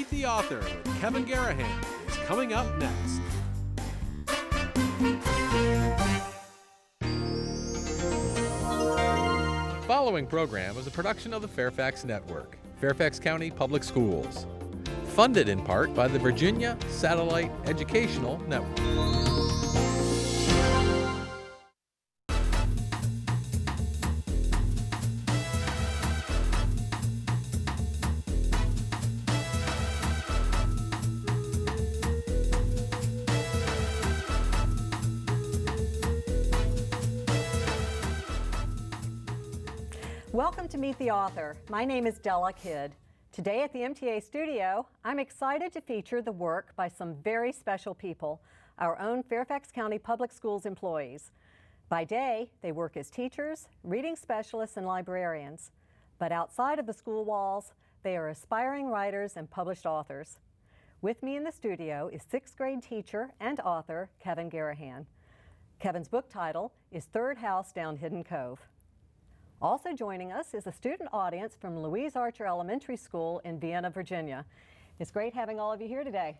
Meet the Author with Kevin Garrahan is coming up next. The following program is a production of the Fairfax Network, Fairfax County Public Schools. Funded in part by the Virginia Satellite Educational Network. Welcome to Meet the Author. My name is Della Kidd. Today at the MTA studio, I'm excited to feature the work by some very special people, our own Fairfax County Public Schools employees. By day, they work as teachers, reading specialists, and librarians. But outside of the school walls, they are aspiring writers and published authors. With me in the studio is 6th grade teacher and author Kevin Garrahan. Kevin's book title is Third House Down Hidden Cove. Also joining us is a student audience from Louise Archer Elementary School in Vienna, Virginia. It's great having all of you here today.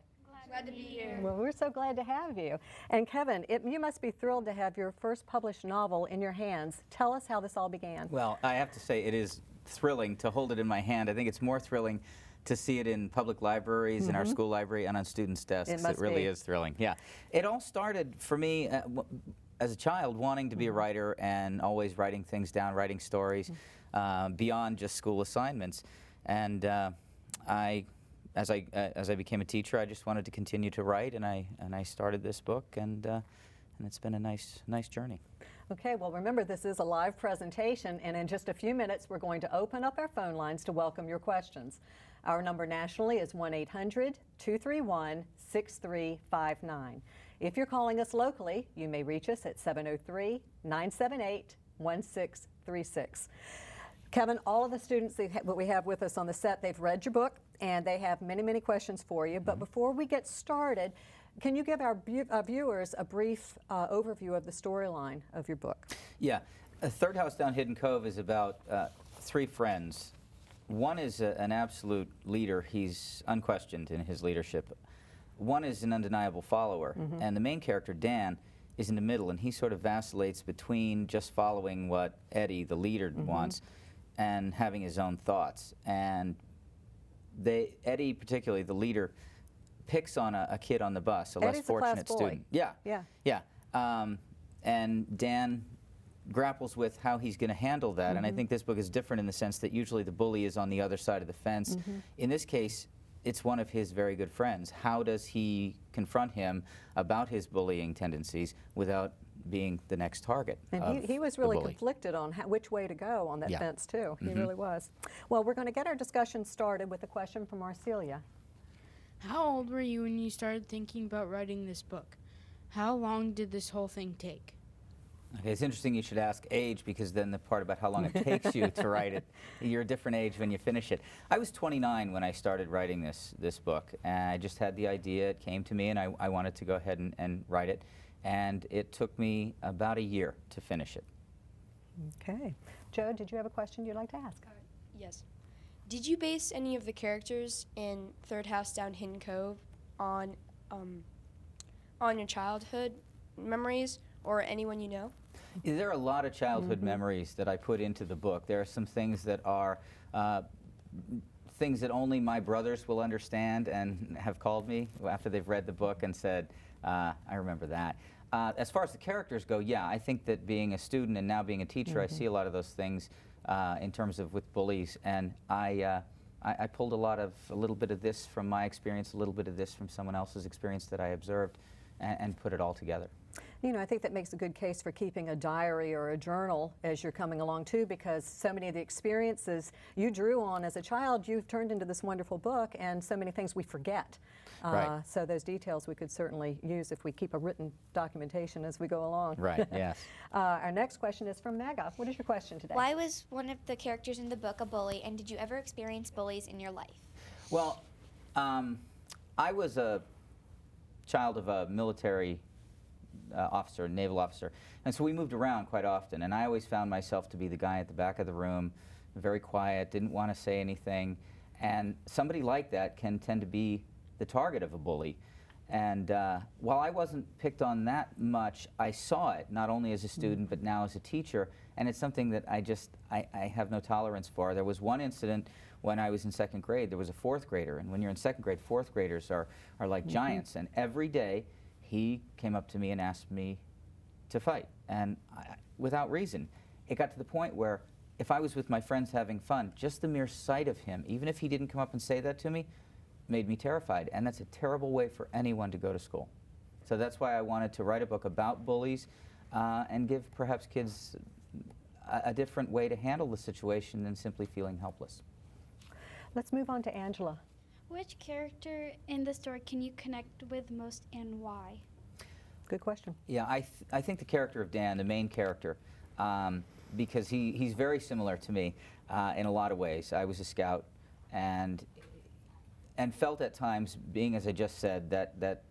Glad to be here. Well, we're so glad to have you. And Kevin, you must be thrilled to have your first published novel in your hands. Tell us how this all began. Well, I have to say it is thrilling to hold it in my hand. I think it's more thrilling to see it in public libraries, in our school library, and on students' desks. It really is thrilling. Yeah. It all started for me as a child wanting to be a writer and always writing things down, writing stories beyond just school assignments. And as I became a teacher, I just wanted to continue to write, and I started this book, and it's been a nice journey. Okay, well remember this is a live presentation, and in just a few minutes we're going to open up our phone lines to welcome your questions. Our number nationally is 1-800-231-6359. If you're calling us locally, you may reach us at 703-978-1636. Kevin, all of the students that we have with us on the set, they've read your book and they have many questions for you. But before we get started, can you give our viewers a brief overview of the storyline of your book? Yeah. Third House Down Hidden Cove is about 3 friends. One is an absolute leader. He's unquestioned in his leadership. One is an undeniable follower, and the main character, Dan, is in the middle, and he sort of vacillates between just following what Eddie, the leader, wants and having his own thoughts. And Eddie, particularly the leader, picks on a kid on the bus, a less fortunate student. Yeah. And Dan grapples with how he's going to handle that, and I think this book is different in the sense that usually the bully is on the other side of the fence. In this case, it's one of his very good friends. How does he confront him about his bullying tendencies without being the next target? And he was really conflicted on which way to go on that fence too. He really was. Well, we're going to get our discussion started with a question from Marcelia. How old were you when you started thinking about writing this book? How long did this whole thing take? Okay, it's interesting you should ask age, because then the part about how long it takes you to write it, you're a different age when you finish it. I was 29 when I started writing this book, and I just had the idea. It came to me, and I wanted to go ahead and write it, and it took me about a year to finish it. Okay. Joe, did you have a question you'd like to ask? Yes. Did you base any of the characters in Third House Down Hidden Cove on your childhood memories or anyone you know? Yeah, there are a lot of childhood memories that I put into the book. There are some things that are things that only my brothers will understand and have called me after they've read the book and said, I remember that. As far as the characters go, yeah, I think that being a student and now being a teacher, I see a lot of those things in terms of with bullies, and I pulled a little bit of this from my experience, a little bit of this from someone else's experience that I observed, and put it all together. You know, I think that makes a good case for keeping a diary or a journal as you're coming along too, because so many of the experiences you drew on as a child, you've turned into this wonderful book, and so many things we forget. So those details we could certainly use if we keep a written documentation as we go along. Right, yes. Our next question is from Mega. What is your question today? Why was one of the characters in the book a bully, and did you ever experience bullies in your life? Well, I was a child of a military officer, naval officer, and so we moved around quite often, and I always found myself to be the guy at the back of the room, very quiet, didn't want to say anything, And somebody like that can tend to be the target of a bully. And while I wasn't picked on that much, I saw it, not only as a student, but now as a teacher, and it's something that I have no tolerance for. There was one incident when I was in 2nd grade. There was a 4th grader, and when you're in 2nd grade, 4th graders are like giants, and every day he came up to me and asked me to fight, and without reason. It got to the point where if I was with my friends having fun, just the mere sight of him, even if he didn't come up and say that to me, made me terrified, and that's a terrible way for anyone to go to school. So that's why I wanted to write a book about bullies and give perhaps kids a different way to handle the situation than simply feeling helpless. Let's move on to Angela. Which character in the story can you connect with most and why? Good question. Yeah, I think the character of Dan, the main character, because he's very similar to me in a lot of ways. I was a scout and felt at times, being, as I just said, that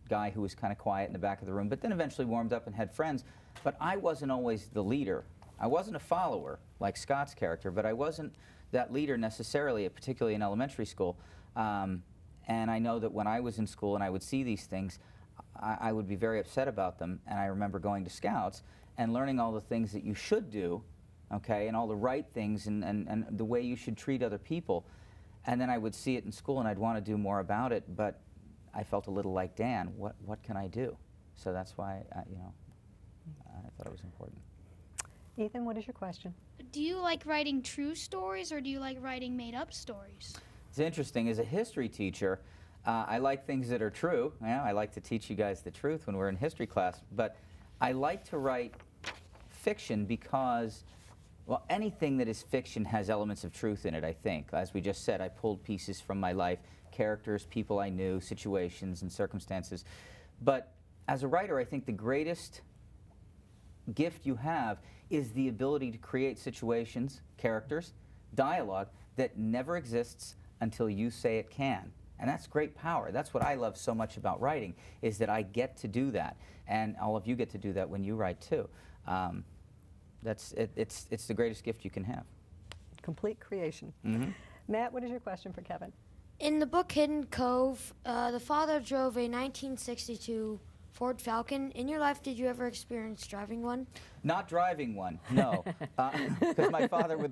guy who was kind of quiet in the back of the room, but then eventually warmed up and had friends. But I wasn't always the leader. I wasn't a follower like Scott's character, but I wasn't that leader necessarily, particularly in elementary school. And I know that when I was in school and I would see these things, I would be very upset about them. And I remember going to Scouts and learning all the things that you should do, okay, and all the right things and the way you should treat other people. And then I would see it in school and I'd want to do more about it, but I felt a little like Dan. What can I do? So that's why, I thought it was important. Ethan, what is your question? Do you like writing true stories or do you like writing made-up stories? It's interesting. As a history teacher, I like things that are true. I like to teach you guys the truth when we're in history class, but I like to write fiction because, well, anything that is fiction has elements of truth in it, I think. As we just said, I pulled pieces from my life, characters, people I knew, situations and circumstances. But as a writer, I think the greatest gift you have is the ability to create situations, characters, dialogue that never exists until you say it can. And that's great power. That's what I love so much about writing, is that I get to do that. And all of you get to do that when you write too. It's the greatest gift you can have. Complete creation. Matt, what is your question for Kevin? In the book Hidden Cove, the father drove a 1962 Ford Falcon. In your life, did you ever experience driving one? Not driving one, no, because my father would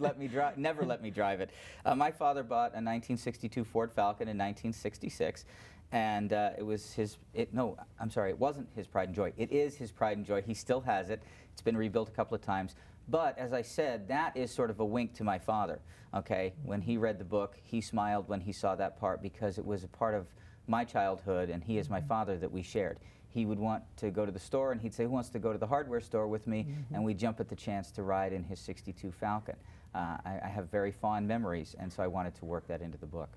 never let me drive it. My father bought a 1962 Ford Falcon in 1966, and it wasn't his pride and joy. It is his pride and joy. He still has it. It's been rebuilt a couple of times. But as I said, that is sort of a wink to my father, okay? When he read the book, he smiled when he saw that part because it was a part of my childhood, and he is my father that we shared. He would want to go to the store, and he'd say, who wants to go to the hardware store with me? And we'd jump at the chance to ride in his 62 Falcon. I have very fond memories, and so I wanted to work that into the book.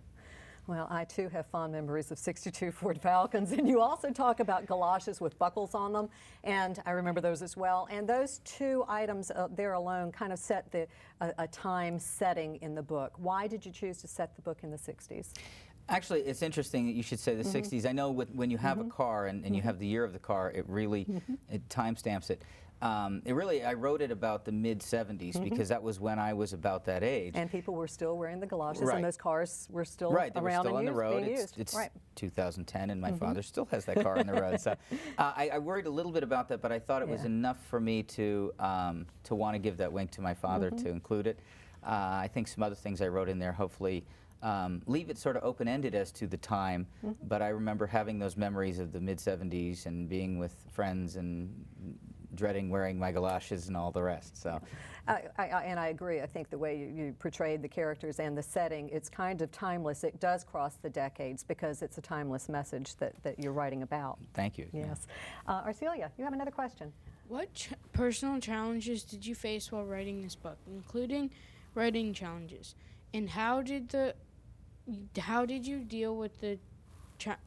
Well, I too have fond memories of 62 Ford Falcons, and you also talk about galoshes with buckles on them, and I remember those as well. And those two items there alone kind of set a time setting in the book. Why did you choose to set the book in the 60s? Actually, it's interesting that you should say the 60s. I know when you have a car and you have the year of the car, it really it timestamps it. I wrote it about the mid-70s because that was when I was about that age. And people were still wearing the galoshes, Right. and those cars were still Right, they were around still on and the road. being used. It's Right. 2010, and my father still has that car on the road. So I worried a little bit about that, but I thought it was enough for me to want to give that wink to my father to include it. I think some other things I wrote in there hopefully leave it sort of open-ended as to the time, but I remember having those memories of the mid-70s and being with friends and dreading wearing my galoshes and all the rest. So, and I agree. I think the way you portrayed the characters and the setting, it's kind of timeless. It does cross the decades because it's a timeless message that you're writing about. thank you. Yes. Arcelia, you have another question. What personal challenges did you face while writing this book, including writing challenges? And how did you deal with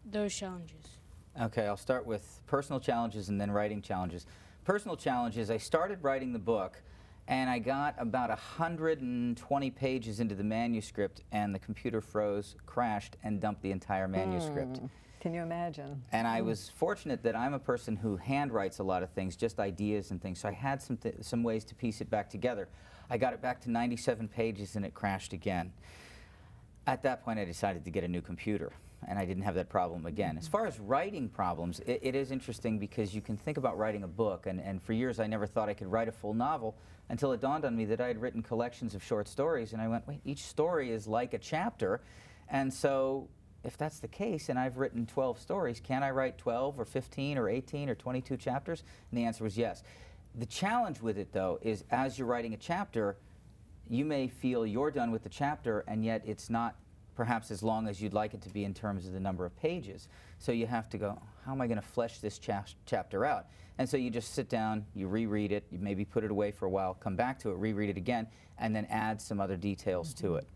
those challenges? Okay, I'll start with personal challenges and then writing challenges. Personal challenges, I started writing the book and I got about 120 pages into the manuscript and the computer froze, crashed, and dumped the entire manuscript. Can you imagine? And I was fortunate that I'm a person who handwrites a lot of things, just ideas and things, so I had some ways to piece it back together. I got it back to 97 pages and it crashed again. At that point, I decided to get a new computer, and I didn't have that problem again. As far as writing problems, it is interesting because you can think about writing a book, and for years I never thought I could write a full novel until it dawned on me that I had written collections of short stories, and I went, wait, each story is like a chapter, and so if that's the case, and I've written 12 stories, can I write 12 or 15 or 18 or 22 chapters? And the answer was yes. The challenge with it, though, is as you're writing a chapter, you may feel you're done with the chapter, and yet it's not perhaps as long as you'd like it to be in terms of the number of pages. So you have to go, how am I going to flesh this chapter out? And so you just sit down, you reread it, you maybe put it away for a while, come back to it, reread it again, and then add some other details to it.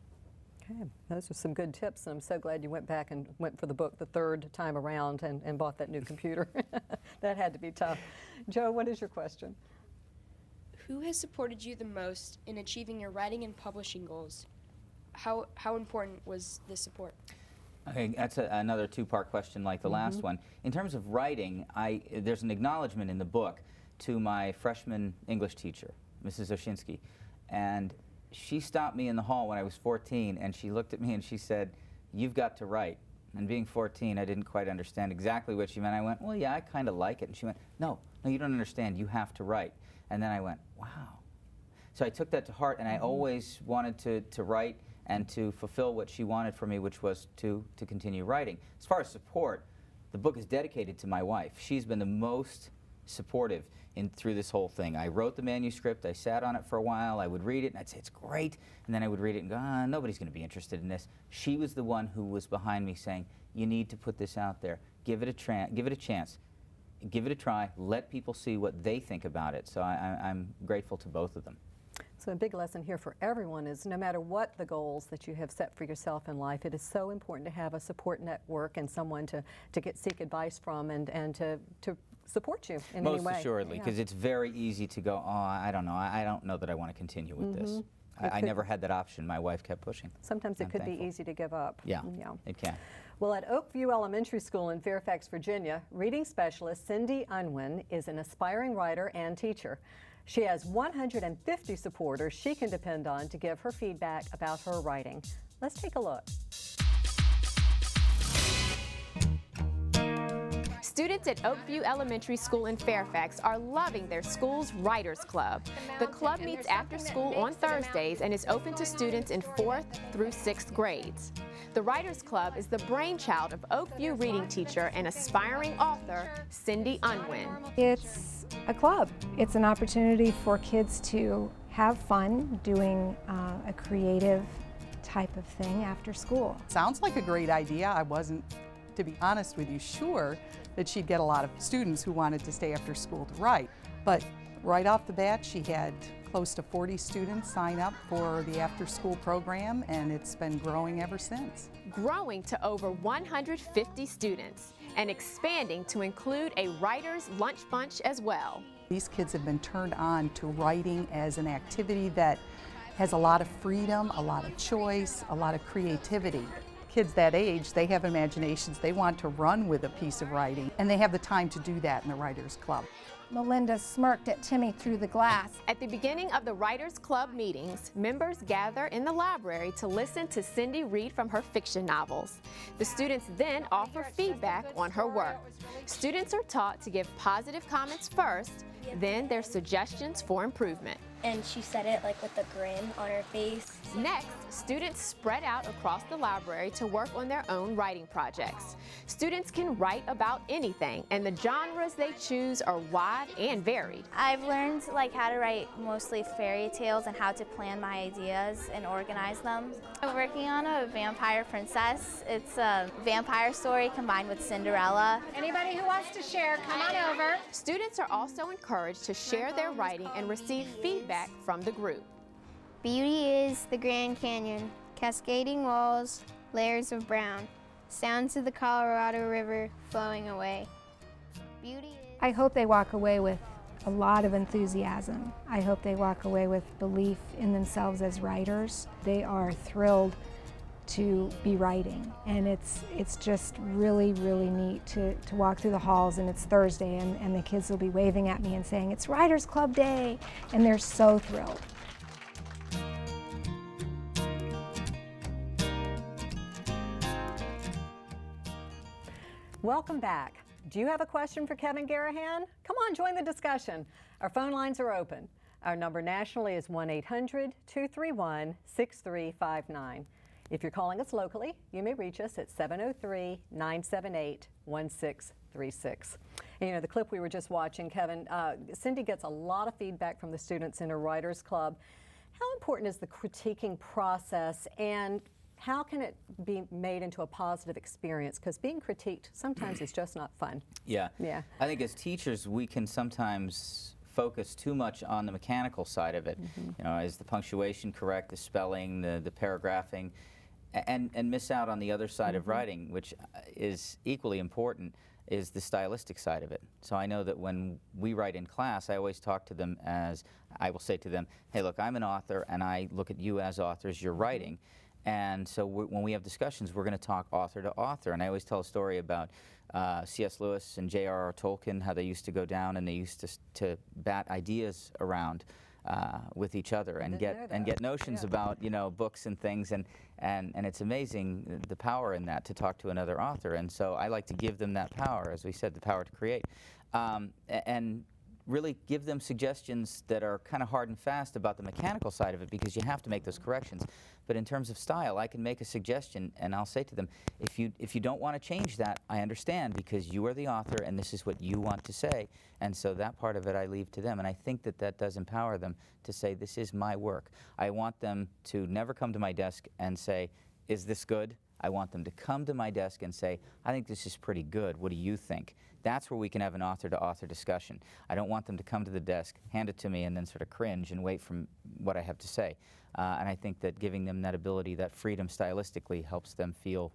Okay, those are some good tips, and I'm so glad you went back and went for the book the third time around and bought that new computer. That had to be tough. Joe, what is your question? Who has supported you the most in achieving your writing and publishing goals? How important was this support? Okay, that's another two-part question like the last one. In terms of writing, there's an acknowledgement in the book to my freshman English teacher, Mrs. Oshinsky, and she stopped me in the hall when I was 14, and she looked at me and she said, "You've got to write." And being 14, I didn't quite understand exactly what she meant. I went, "Well, yeah, I kind of like it." And she went, no, you don't understand. You have to write." And then I went, wow. So I took that to heart, and I always wanted to write and to fulfill what she wanted for me, which was to continue writing. As far as support, the book is dedicated to my wife. She's been the most supportive through this whole thing. I wrote the manuscript, I sat on it for a while, I would read it, and I'd say, it's great, and then I would read it and go, nobody's going to be interested in this. She was the one who was behind me saying, you need to put this out there, give it a chance, give it a try, let people see what they think about it. So I'm grateful to both of them. So a big lesson here for everyone is no matter what the goals that you have set for yourself in life, it is so important to have a support network and someone to seek advice from and to support you in any way. Most assuredly, because it's very easy to go, oh, I don't know that I want to continue with this. I never had that option. My wife kept pushing. Sometimes it could be easy to give up. Yeah, it can. Well, at Oakview Elementary School in Fairfax, Virginia, reading specialist Cindy Unwin is an aspiring writer and teacher. She has 150 supporters she can depend on to give her feedback about her writing. Let's take a look. Students at Oakview Elementary School in Fairfax are loving their school's Writers Club. The club meets after school on Thursdays and is open to students in 4th through 6th grades. The Writers Club is the brainchild of Oakview reading teacher and aspiring author Cindy Unwin. It's a club. It's an opportunity for kids to have fun doing a creative type of thing after school. Sounds like a great idea. I wasn't, to be honest with you, sure that she'd get a lot of students who wanted to stay after school to write. But right off the bat, she had close to 40 students sign up for the after-school program, and it's been growing ever since. Growing to over 150 students and expanding to include a writer's lunch bunch as well. These kids have been turned on to writing as an activity that has a lot of freedom, a lot of choice, a lot of creativity. Kids that age, they have imaginations. They want to run with a piece of writing, and they have the time to do that in the Writers Club. Melinda smirked at Timmy through the glass. At the beginning of the Writers Club meetings, members gather in the library to listen to Cindy read from her fiction novels. The students then offer feedback on her work. Students are taught to give positive comments first, then their suggestions for improvement. And she said it like with a grin on her face. Next, students spread out across the library to work on their own writing projects. Students can write about anything, and the genres they choose are wide and varied. I've learned how to write mostly fairy tales and how to plan my ideas and organize them. I'm working on a vampire princess. It's a vampire story combined with Cinderella. Anybody who wants to share, come on over. Students are also encouraged to share their writing and receive feedback from the group. Beauty is the Grand Canyon, cascading walls, layers of brown, sounds of the Colorado River flowing away. Beauty is... I hope they walk away with a lot of enthusiasm. I hope they walk away with belief in themselves as writers. They are thrilled to be writing, and it's just really, really neat to walk through the halls, and it's Thursday, and the kids will be waving at me and saying, "It's Writers Club Day," and they're so thrilled. Welcome back. Do you have a question for Kevin Garrahan? Come on, join the discussion. Our phone lines are open. Our number nationally is 1-800-231-6359. If you're calling us locally, you may reach us at 703-978-1636. And, you know, the clip we were just watching, Kevin, Cindy gets a lot of feedback from the students in her Writers Club. How important is the critiquing process, and how can it be made into a positive experience? Because being critiqued sometimes is just not fun. Yeah. Yeah. I think as teachers, we can sometimes focus too much on the mechanical side of it. You know, is the punctuation correct, the spelling, the paragraphing, and miss out on the other side of writing, which is equally important, is the stylistic side of it. So I know that when we write in class, I always talk to them as, I will say to them, hey, look, I'm an author, and I look at you as authors, you're writing. And so when we have discussions, we're going to talk author to author. And I always tell a story about C.S. Lewis and J.R.R. Tolkien, how they used to go down and they used to bat ideas around with each other and get notions about, you know, books and things. And it's amazing the power in that, to talk to another author. And so I like to give them that power, as we said, the power to create. And really give them suggestions that are kind of hard and fast about the mechanical side of it, because you have to make those corrections. But in terms of style, I can make a suggestion and I'll say to them, if you don't want to change that, I understand, because you are the author and this is what you want to say. And so that part of it I leave to them. And I think that that does empower them to say, this is my work. I want them to never come to my desk and say, is this good? I want them to come to my desk and say, I think this is pretty good. What do you think? That's where we can have an author-to-author discussion. I don't want them to come to the desk, hand it to me, and then sort of cringe and wait for what I have to say. And I think that giving them that ability, that freedom stylistically, helps them feel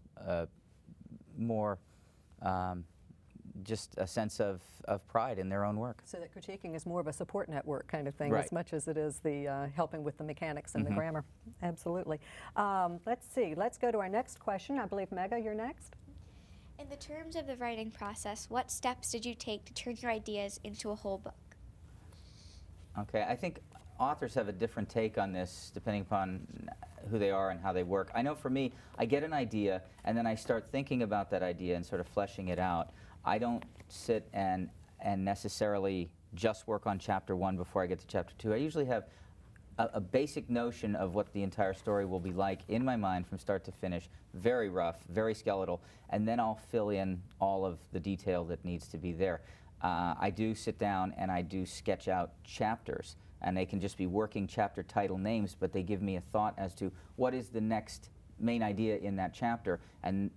more just a sense of pride in their own work. So that critiquing is more of a support network kind of thing, Right. as much as it is the helping with the mechanics and the grammar. Absolutely. Let's see. Let's go to our next question. I believe, Mega, you're next. In the terms of the writing process, what steps did you take to turn your ideas into a whole book? Okay, I think authors have a different take on this depending upon who they are and how they work. I know for me, I get an idea and then I start thinking about that idea and sort of fleshing it out. I don't sit and necessarily just work on chapter 1 before I get to chapter 2. I usually have a basic notion of what the entire story will be like in my mind from start to finish, very rough, very skeletal, and then I'll fill in all of the detail that needs to be there. I do sit down and I do sketch out chapters, and they can just be working chapter title names, but they give me a thought as to what is the next main idea in that chapter. And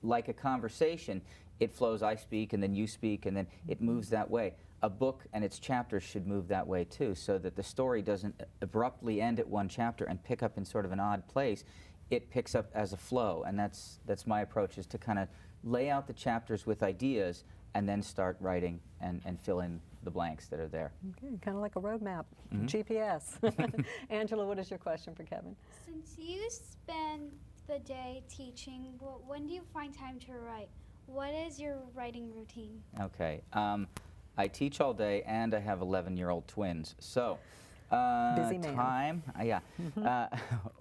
like a conversation, it flows, I speak and then you speak, and then it moves that way. A book and its chapters should move that way too, so that the story doesn't abruptly end at one chapter and pick up in sort of an odd place. It picks up as a flow, and that's my approach, is to kind of lay out the chapters with ideas and then start writing and fill in the blanks that are there. Okay, kind of like a roadmap, GPS. Angela, what is your question for Kevin? Since you spend the day teaching, when do you find time to write? What is your writing routine? Okay. I teach all day, and I have 11-year-old twins. So, busy man. Time, yeah.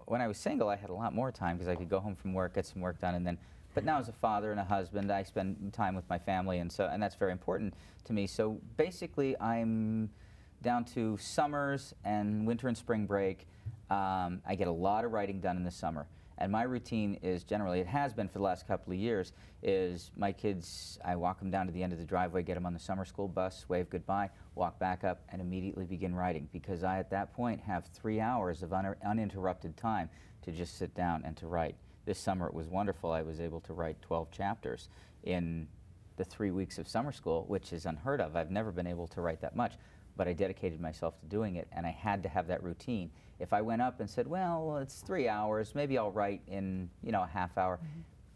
When I was single, I had a lot more time because I could go home from work, get some work done, and then. But now, as a father and a husband, I spend time with my family, and that's very important to me. So basically, I'm down to summers and winter and spring break. I get a lot of writing done in the summer. And my routine is generally, it has been for the last couple of years, is my kids, I walk them down to the end of the driveway, get them on the summer school bus, wave goodbye, walk back up, and immediately begin writing, because I, at that point, have 3 hours of uninterrupted time to just sit down and to write. This summer it was wonderful. I was able to write 12 chapters in the 3 weeks of summer school, which is unheard of. I've never been able to write that much, but I dedicated myself to doing it, and I had to have that routine. If I went up and said, well, it's 3 hours, maybe I'll write in, a half hour,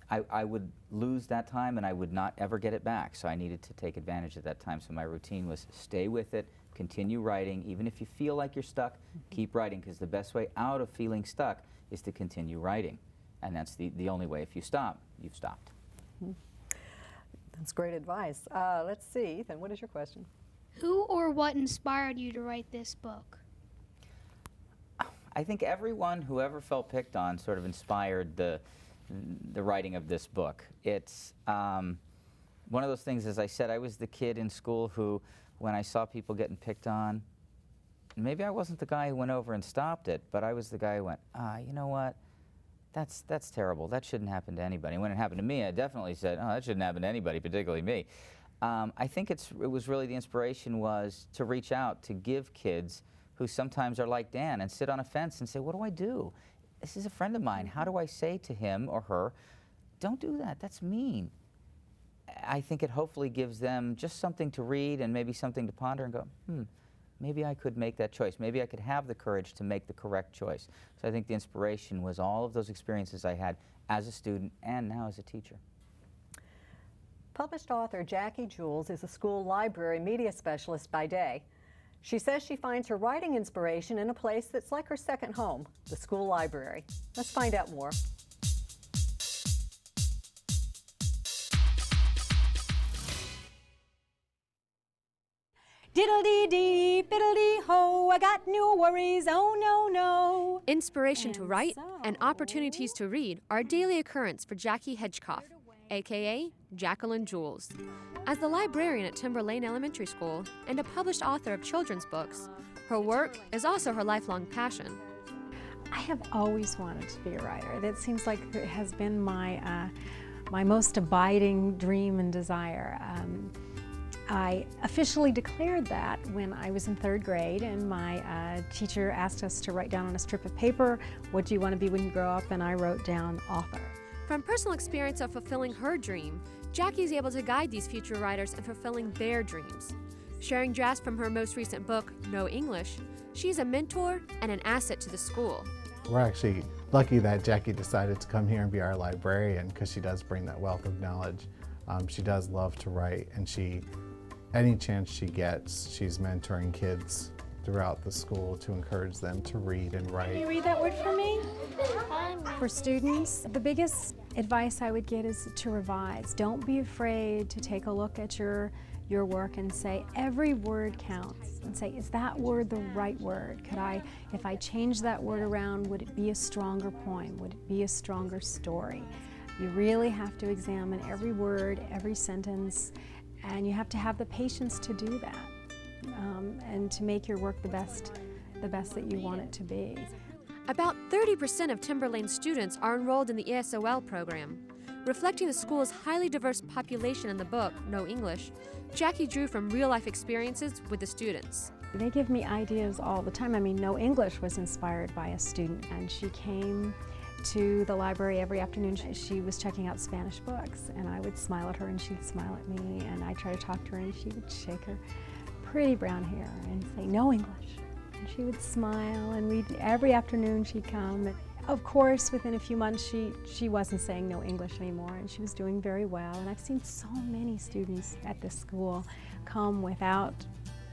I would lose that time and I would not ever get it back. So I needed to take advantage of that time. So my routine was stay with it, continue writing. Even if you feel like you're stuck, keep writing, because the best way out of feeling stuck is to continue writing. And that's the only way. If you stop, you've stopped. That's great advice. Let's see, Ethan, what is your question? Who or what inspired you to write this book? I think everyone who ever felt picked on sort of inspired the writing of this book. It's one of those things, as I said, I was the kid in school who, when I saw people getting picked on, maybe I wasn't the guy who went over and stopped it, but I was the guy who went, you know what? That's terrible. That shouldn't happen to anybody. When it happened to me, I definitely said, oh, that shouldn't happen to anybody, particularly me. I think it was really the inspiration was to reach out, to give kids who sometimes are like Dan and sit on a fence and say, what do I do? This is a friend of mine. How do I say to him or her, don't do that, that's mean. I think it hopefully gives them just something to read and maybe something to ponder and go, maybe I could make that choice. Maybe I could have the courage to make the correct choice. So I think the inspiration was all of those experiences I had as a student and now as a teacher. Published author Jackie Jules is a school library media specialist by day. She says she finds her writing inspiration in a place that's like her second home, the school library. Let's find out more. Diddle-dee-dee, fiddle-dee-ho, I got no worries, oh no, no. Inspiration to write and opportunities to read are a daily occurrence for Jackie Hedgecoff, a.k.a. Jacqueline Jules. As the librarian at Timber Lane Elementary School and a published author of children's books, her work is also her lifelong passion. I have always wanted to be a writer. That seems like it has been my, my most abiding dream and desire. I officially declared that when I was in 3rd grade and my teacher asked us to write down on a strip of paper, what do you want to be when you grow up? And I wrote down author. From personal experience of fulfilling her dream, Jackie's able to guide these future writers in fulfilling their dreams. Sharing drafts from her most recent book, No English, she's a mentor and an asset to the school. We're actually lucky that Jackie decided to come here and be our librarian because she does bring that wealth of knowledge. She does love to write, and any chance she gets, she's mentoring kids throughout the school to encourage them to read and write. Can you read that word for me? For students, the biggest advice I would get is to revise. Don't be afraid to take a look at your work and say every word counts, and say, is that word the right word? If I change that word around, would it be a stronger poem? Would it be a stronger story? You really have to examine every word, every sentence, and you have to have the patience to do that, and to make your work the best that you want it to be. About 30% of Timber Lane students are enrolled in the ESOL program. Reflecting the school's highly diverse population in the book, No English, Jackie drew from real-life experiences with the students. They give me ideas all the time. I mean, No English was inspired by a student, and she came to the library every afternoon. She was checking out Spanish books, and I would smile at her and she'd smile at me, and I'd try to talk to her and she would shake her pretty brown hair and say, no English. And she would smile, and every afternoon she'd come. And of course, within a few months, she wasn't saying no English anymore, and she was doing very well. And I've seen so many students at this school come without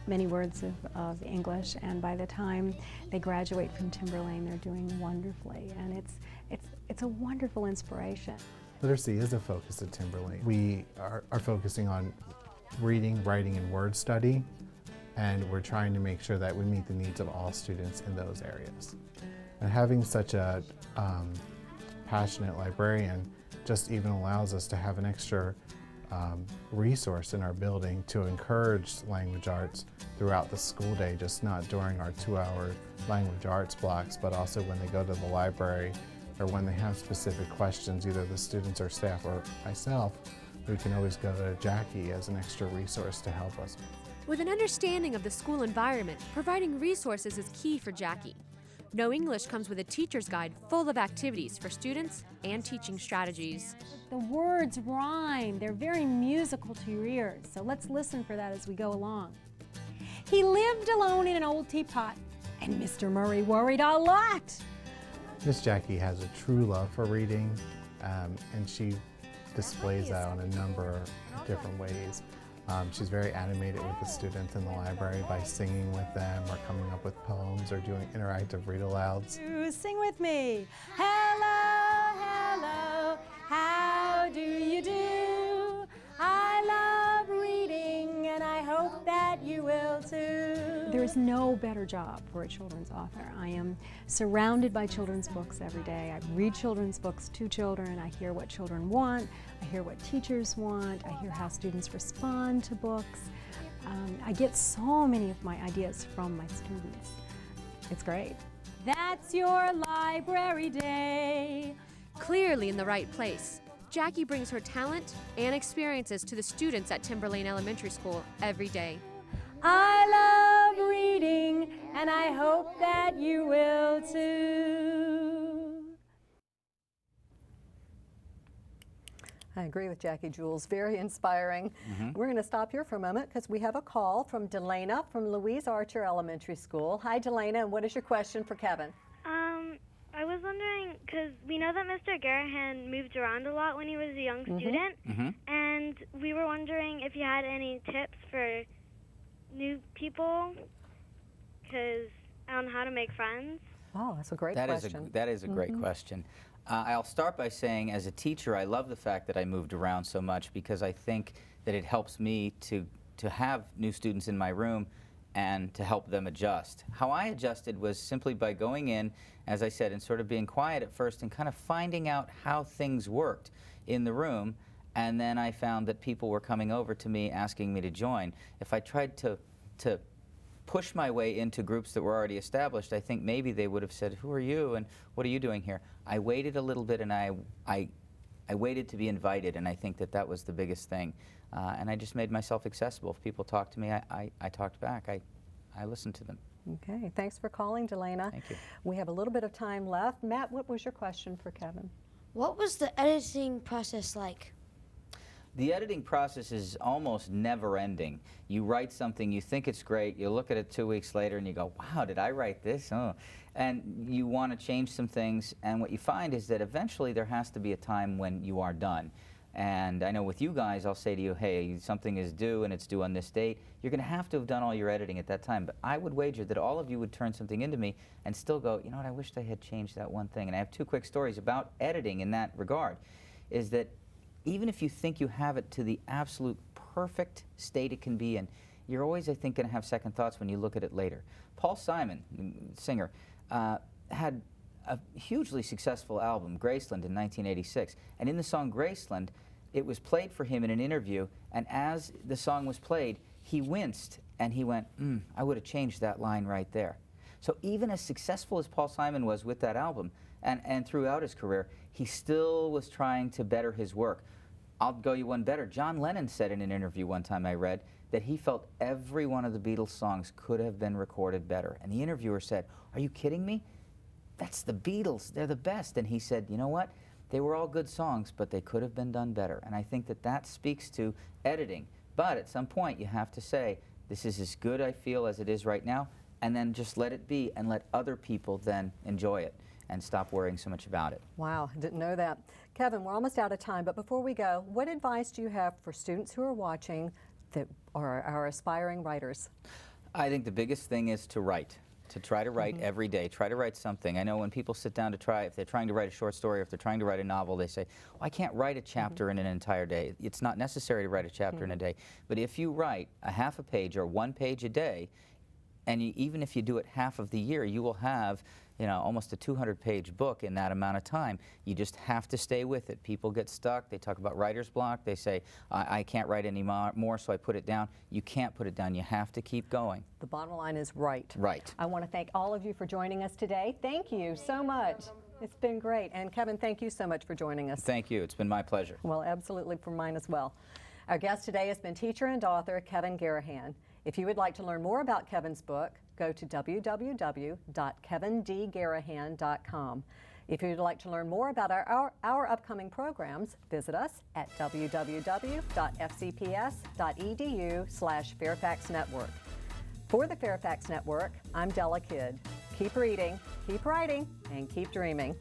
many words of English, and by the time they graduate from Timber Lane, they're doing wonderfully, and it's a wonderful inspiration. Literacy is a focus at Timber Lane. We are focusing on reading, writing, and word study, and we're trying to make sure that we meet the needs of all students in those areas. And having such a passionate librarian just even allows us to have an extra resource in our building to encourage language arts throughout the school day, just not during our 2-hour language arts blocks, but also when they go to the library or when they have specific questions, either the students or staff or myself, we can always go to Jackie as an extra resource to help us. With an understanding of the school environment, providing resources is key for Jackie. No English comes with a teacher's guide full of activities for students and teaching strategies. The words rhyme. They're very musical to your ears, so let's listen for that as we go along. He lived alone in an old teapot, and Mr. Murray worried a lot. Miss Jackie has a true love for reading, and she displays that on a number of different ways. She's very animated with the students in the library by singing with them or coming up with poems or doing interactive read-alouds. Sing with me. Hello, hello, how do you do? I love reading and I hope that you will too. There is no better job for a children's author. I am surrounded by children's books every day. I read children's books to children. I hear what children want. I hear what teachers want. I hear how students respond to books. I get so many of my ideas from my students. It's great. That's your library day. Clearly in the right place, Jackie brings her talent and experiences to the students at Timber Lane Elementary School every day. I love reading, and I hope that you will too. I agree with Jackie Jules, very inspiring. We're going to stop here for a moment because we have a call from Delana from Louise Archer Elementary School. Hi Delana, and what is your question for Kevin? I was wondering, because we know that Mr. Garrahan moved around a lot when he was a young student, and we were wondering if you had any tips for new people, because I don't know how to make friends. Oh, that's a great question. That is a great question. I'll start by saying, as a teacher, I love the fact that I moved around so much because I think that it helps me to have new students in my room and to help them adjust. How I adjusted was simply by going in, as I said, and sort of being quiet at first and kind of finding out how things worked in the room, and then I found that people were coming over to me asking me to join. If I tried to push my way into groups that were already established, I think maybe they would have said, "Who are you and what are you doing here?" I waited a little bit and I waited to be invited, and I think that that was the biggest thing. And I just made myself accessible. If people talked to me, I talked back. I listened to them. Okay, thanks for calling, Delana. Thank you. We have a little bit of time left. Matt, what was your question for Kevin? What was the editing process like? The editing process is almost never ending. You write something, you think it's great, you look at it 2 weeks later and you go, wow, did I write this? Oh. And you want to change some things, and what you find is that eventually there has to be a time when you are done. And I know with you guys, I'll say to you, hey, something is due and it's due on this date. You're going to have have all your editing at that time. But I would wager that all of you would turn something into me and still go, you know what, I wished I had changed that one thing. And I have two quick stories about editing in that regard, is that even if you think you have it to the absolute perfect state it can be in, you're always, I think, going to have second thoughts when you look at it later. Paul Simon, singer, had a hugely successful album, Graceland, in 1986. And in the song Graceland, it was played for him in an interview, and as the song was played, he winced and he went, I would have changed that line right there. So even as successful as Paul Simon was with that album, and throughout his career, he still was trying to better his work. I'll go you one better. John Lennon said in an interview one time I read that he felt every one of the Beatles songs could have been recorded better. And the interviewer said, are you kidding me? That's the Beatles, they're the best. And he said, you know what? They were all good songs, but they could have been done better. And I think that that speaks to editing. But at some point you have to say, this is as good I feel as it is right now, and then just let it be and let other people then enjoy it and stop worrying so much about it. Wow, I didn't know that. Kevin, we're almost out of time, but before we go, what advice do you have for students who are watching that are our aspiring writers? I think the biggest thing is to write. To try to write every day, try to write something. I know when people sit down to try, if they're trying to write a short story, or if they're trying to write a novel, they say, well, I can't write a chapter in an entire day. It's not necessary to write a chapter in a day. But if you write a half a page or 1 page a day, and even if you do it half of the year, you will have, you know, almost a 200-page book in that amount of time. You just have to stay with it. People get stuck. They talk about writer's block. They say, I can't write any more, so I put it down. You can't put it down. You have to keep going. The bottom line is write. Right. I want to thank all of you for joining us today. Thank you so much. It's been great. And Kevin, thank you so much for joining us. Thank you. It's been my pleasure. Well, absolutely, for mine as well. Our guest today has been teacher and author Kevin Garrahan. If you would like to learn more about Kevin's book, go to www.kevindgarrahan.com. If you'd like to learn more about our upcoming programs, visit us at www.fcps.edu/Fairfax Network. For the Fairfax Network, I'm Della Kidd. Keep reading, keep writing, and keep dreaming.